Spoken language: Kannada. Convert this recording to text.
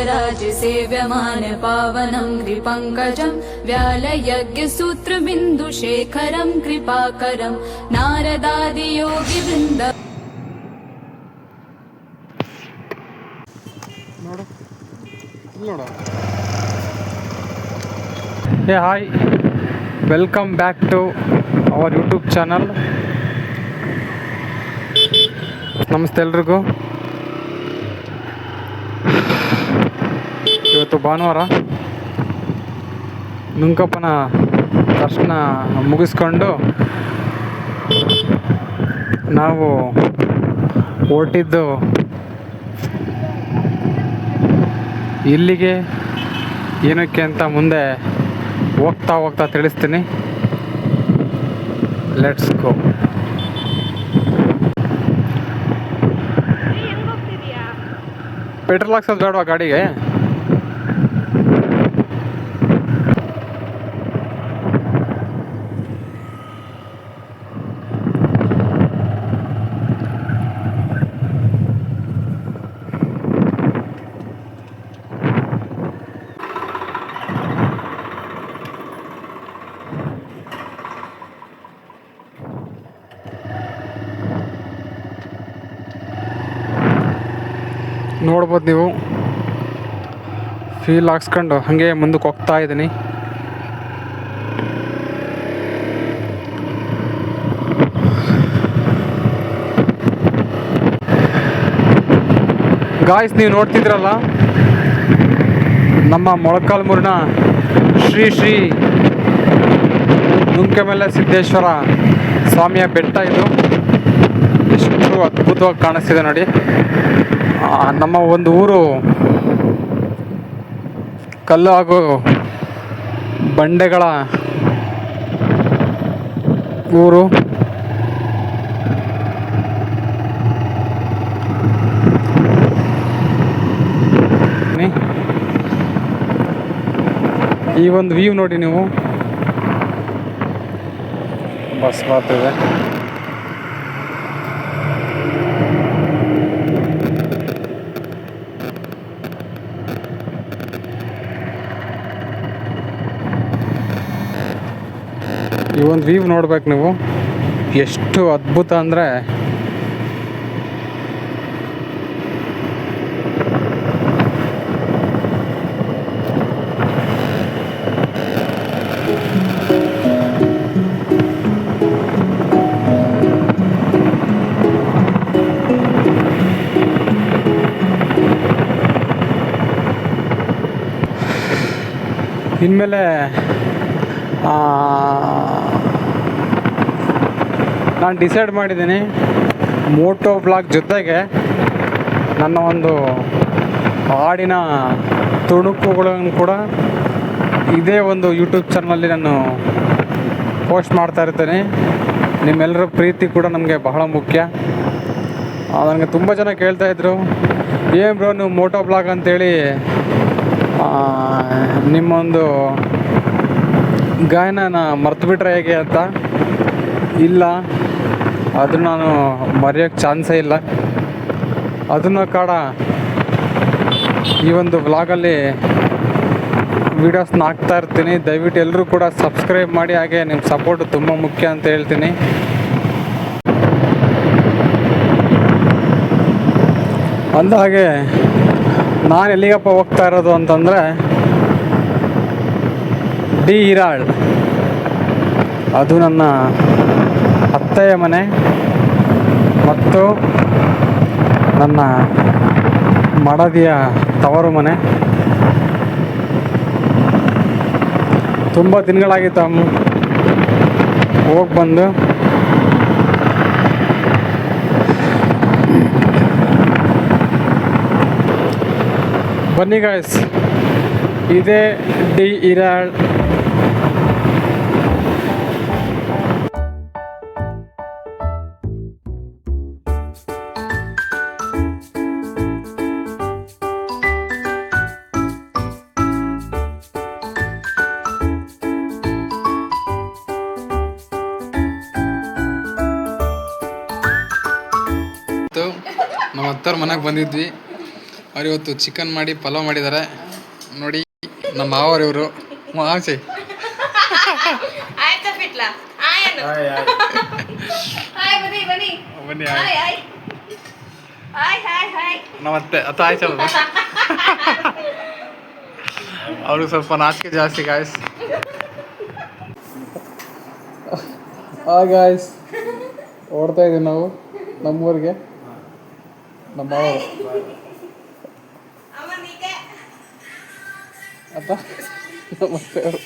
राजसेव्यमान पावनं कृपङ्कजं व्यालयज्ञसूत्रबिन्दुशेखरं कृपाकरं नारदादियोगिवृन्द Hey, hi, welcome back to our YouTube channel. ನಮಸ್ತೆ ಎಲ್ರಿಗೂ. ಇವತ್ತು ಭಾನುವಾರ ನುಂಕಪ್ಪನ ದರ್ಶನ ಮುಗಿಸ್ಕೊಂಡು ನಾವು ಹೊರಟಿದ್ದು ಇಲ್ಲಿಗೆ ಏನಕ್ಕೆ ಅಂತ ಮುಂದೆ ಹೋಗ್ತಾ ತಿಳಿಸ್ತೀನಿ. Let's go. ಪೆಟ್ರೋಲ್ ಹಾಕ್ಸೋದು ಬೇಡವಾ ಗಾಡಿಗೆ? ನೋಡ್ಬೋದು ನೀವು, ಫೀಲ್ ಹಾಕ್ಸ್ಕೊಂಡು ಹಾಗೆ ಮುಂದಕ್ಕೆ ಹೋಗ್ತಾ ಇದ್ದೀನಿ. ಗಾಯ್ಸ್, ನೀವು ನೋಡ್ತಿದ್ರಲ್ಲ, ನಮ್ಮ ಮೊಳಕಾಲ್ಮೂರಿನ ಶ್ರೀ ನುಂಕೆಮಲೆ ಸಿದ್ದೇಶ್ವರ ಸ್ವಾಮಿಯ ಬೆಟ್ಟ ಇದು. ಎಷ್ಟು ಅದ್ಭುತವಾಗಿ ಕಾಣಿಸ್ತಿದೆ ನೋಡಿ. ನಮ್ಮ ಒಂದು ಊರು ಕಲ್ಲು ಹಾಗೂ ಬಂಡೆಗಳ ಊರು. ಈ ಒಂದು ವ್ಯೂ ನೋಡಿ ನೀವು, ಬಸ್ ಬರ್ತಿದೆ. ಈ ಒಂದು ವ್ಯೂ ನೋಡ್ಬೇಕು ನೀವು, ಎಷ್ಟು ಅದ್ಭುತ ಅಂದರೆ ಇನ್ಮೇಲೆ ನಾನು ಡಿಸೈಡ್ ಮಾಡಿದ್ದೀನಿ, ಮೋಟೋ ಬ್ಲಾಗ್ ಜೊತೆಗೆ ನನ್ನ ಒಂದು ಹಾಡಿನ ತುಣುಕುಗಳನ್ನು ಕೂಡ ಇದೇ ಒಂದು ಯೂಟ್ಯೂಬ್ ಚಾನಲಲ್ಲಿ ನಾನು ಪೋಸ್ಟ್ ಮಾಡ್ತಾ ಇರ್ತೇನೆ. ನಿಮ್ಮೆಲ್ಲರ ಪ್ರೀತಿ ಕೂಡ ನಮಗೆ ಬಹಳ ಮುಖ್ಯ. ನನಗೆ ತುಂಬ ಜನ ಕೇಳ್ತಾಯಿದ್ರು, ಏನು ಬ್ರೋ ನೀವು ಮೋಟೋ ಬ್ಲಾಗ್ ಅಂತೇಳಿ ನಿಮ್ಮೊಂದು ಗಾಯನ ಮರ್ತುಬಿಟ್ರೆ ಹೇಗೆ ಅಂತ. ಇಲ್ಲ, ಅದು ನಾನು ಮರೆಯೋಕ್ಕೆ ಚಾನ್ಸೇ ಇಲ್ಲ. ಅದನ್ನು ಕಾಡ ಈ ಒಂದು ವ್ಲಾಗಲ್ಲಿ ವೀಡಿಯೋಸ್ನ ಹಾಕ್ತಾ ಇರ್ತೀನಿ. ದಯವಿಟ್ಟು ಎಲ್ಲರೂ ಕೂಡ ಸಬ್ಸ್ಕ್ರೈಬ್ ಮಾಡಿ, ಹಾಗೆ ನಿಮ್ಮ ಸಪೋರ್ಟ್ ತುಂಬ ಮುಖ್ಯ ಅಂತ ಹೇಳ್ತೀನಿ. ಅಂದ ಹಾಗೆ ನಾನು ಎಲ್ಲಿಗಪ್ಪ ಹೋಗ್ತಾ ಇರೋದು ಅಂತಂದರೆ ಡಿ ಹಿರಾಳ್. ಅದು ನನ್ನ ಅತ್ತೆಯ ಮನೆ ಮತ್ತು ನನ್ನ ಮಡದಿಯ ತವರು ಮನೆ. ತುಂಬ ದಿನಗಳಾಗಿತ್ತು ಹೋಗಿ ಬಂದು. ಬನ್ನಿ ಗಾಯ್ಸ್, ಇದೇ ಡಿ ಹಿರಾಳ್. ನಮ್ಮ ಅತ್ತವ್ರ ಮನೆಗೆ ಬಂದಿದ್ವಿ. ಅವ್ರು ಇವತ್ತು ಚಿಕನ್ ಮಾಡಿ ಪಲಾವ್ ಮಾಡಿದ್ದಾರೆ ನೋಡಿ. ನಮ್ಮ ಮಾವರು ಇವರು ಆಚೆ ಬನ್ನಿ ನಮತ್ತೆ ಅತ್ತ ಆಯ್ತಲ್ಲ ಅವ್ರಿಗೆ ಸ್ವಲ್ಪ ನಾಚಿಕೆ ಜಾಸ್ತಿ ಗಾಯ್ಸ್. ಗಾಯ್ಸ್ ಓಡ್ತಾ ಇದೀವಿ ನಾವು ನಮ್ಮೂರಿಗೆ. ನಮ್ಮ ಮಾವರು ಅತ್ತ ನಮಸ್ತೆ ಅವರು